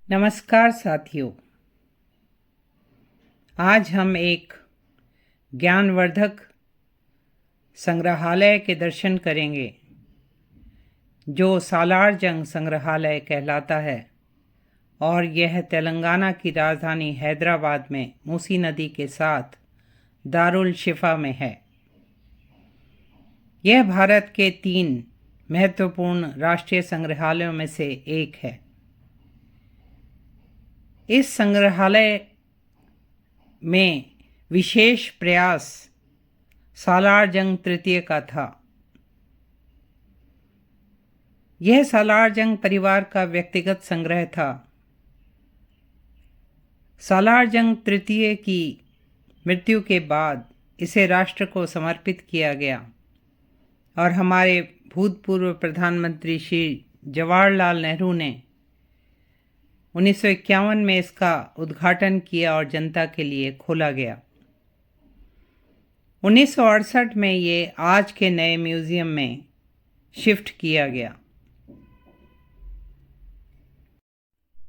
नमस्कार साथियों। आज हम एक ज्ञानवर्धक संग्रहालय के दर्शन करेंगे जो सालार जंग संग्रहालय कहलाता है और यह तेलंगाना की राजधानी हैदराबाद में मूसी नदी के साथ दारुल शिफा में है। यह भारत के 3 महत्वपूर्ण राष्ट्रीय संग्रहालयों में से एक है। इस संग्रहालय में विशेष प्रयास सालार जंग तृतीय का था। यह सालार जंग परिवार का व्यक्तिगत संग्रह था। सालार जंग तृतीय की मृत्यु के बाद इसे राष्ट्र को समर्पित किया गया और हमारे भूतपूर्व प्रधानमंत्री श्री जवाहरलाल नेहरू ने 1951 में इसका उद्घाटन किया और जनता के लिए खोला गया। 1968 में ये आज के नए म्यूजियम में शिफ्ट किया गया।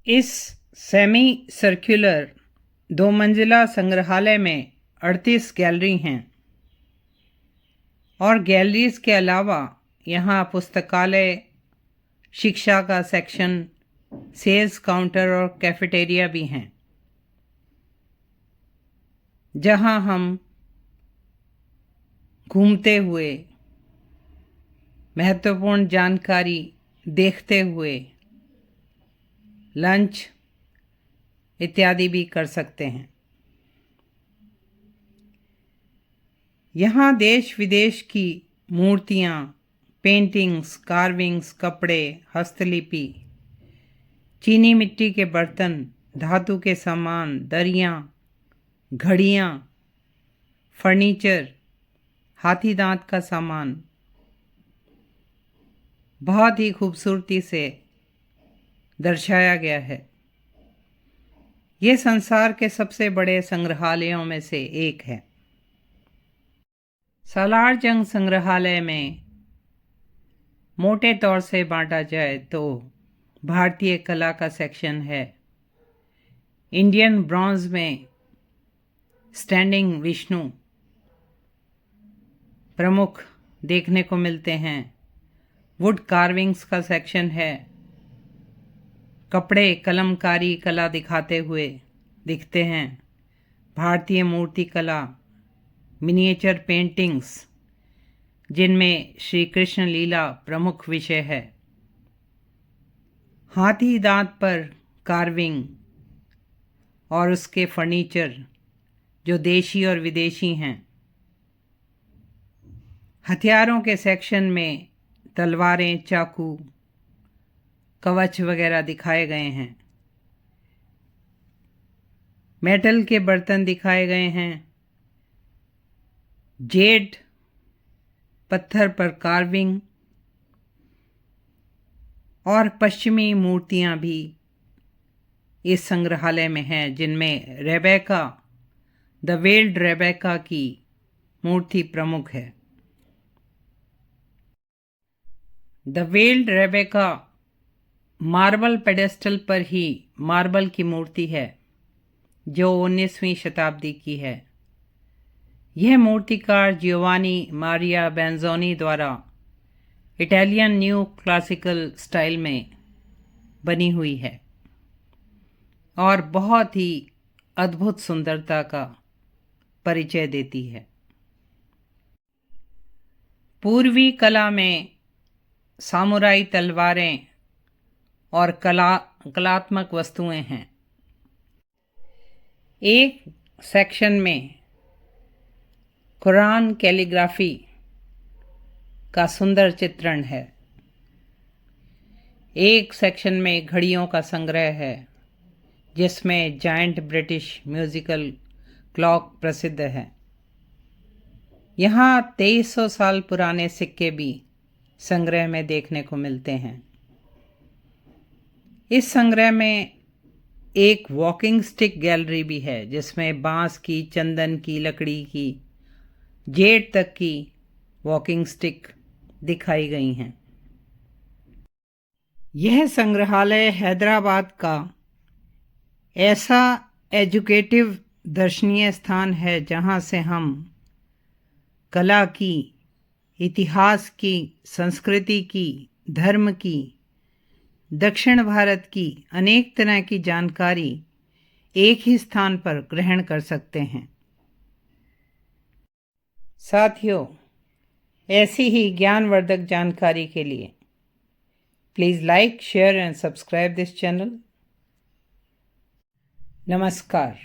इस सेमी सर्कुलर 2 मंजिला संग्रहालय में 38 गैलरी हैं और गैलरीज के अलावा यहाँ पुस्तकालय, शिक्षा का सेक्शन, सेल्स काउंटर और कैफेटेरिया भी हैं, जहां हम घूमते हुए महत्वपूर्ण जानकारी देखते हुए लंच इत्यादि भी कर सकते हैं। यहाँ देश विदेश की मूर्तियाँ, पेंटिंग्स, कार्विंग्स, कपड़े, हस्तलिपि, चीनी मिट्टी के बर्तन, धातु के सामान, दरियाँ, घड़ियाँ, फर्नीचर, हाथी दांत का सामान बहुत ही खूबसूरती से दर्शाया गया है। ये संसार के सबसे बड़े संग्रहालयों में से एक है। सालार जंग संग्रहालय में मोटे तौर से बांटा जाए तो भारतीय कला का सेक्शन है। इंडियन ब्रॉन्ज में स्टैंडिंग विष्णु प्रमुख देखने को मिलते हैं। वुड कार्विंग्स का सेक्शन है। कपड़े कलमकारी कला दिखाते हुए दिखते हैं। भारतीय मूर्ति कला, मिनिएचर पेंटिंग्स जिनमें श्री कृष्ण लीला प्रमुख विषय है। हाथी दांत पर कार्विंग और उसके फर्नीचर जो देशी और विदेशी हैं। हथियारों के सेक्शन में तलवारें, चाकू, कवच वगैरह दिखाए गए हैं। मेटल के बर्तन दिखाए गए हैं। जेड पत्थर पर कार्विंग और पश्चिमी मूर्तियां भी इस संग्रहालय में हैं, जिनमें रेबेका, द वेल्ड रेबेका की मूर्ति प्रमुख है। The weld Rebecca marble pedestal पर ही मार्बल की मूर्ति है जो 19वीं शताब्दी की है। यह मूर्तिकार जियोवानी मारिया बेंजोनी द्वारा इटालियन न्यू क्लासिकल स्टाइल में बनी हुई है और बहुत ही अद्भुत सुंदरता का परिचय देती है। पूर्वी कला में सामुराई तलवारें और कलात्मक वस्तुएं हैं। एक सेक्शन में कुरान कैलीग्राफी का सुंदर चित्रण है। एक सेक्शन में घड़ियों का संग्रह है जिसमें जायंट ब्रिटिश म्यूजिकल क्लॉक प्रसिद्ध है। यहाँ 2300 साल पुराने सिक्के भी संग्रह में देखने को मिलते हैं। इस संग्रह में एक वॉकिंग स्टिक गैलरी भी है जिसमें बांस की, चंदन की, लकड़ी की, जेड तक की वॉकिंग स्टिक दिखाई गई हैं। यह संग्रहालय हैदराबाद का ऐसा एजुकेटिव दर्शनीय स्थान है जहाँ से हम कला की, इतिहास की, संस्कृति की, धर्म की, दक्षिण भारत की अनेक तरह की जानकारी एक ही स्थान पर ग्रहण कर सकते हैं। साथियों, ऐसी ही ज्ञानवर्धक जानकारी के लिए please like, share and subscribe this channel. नमस्कार।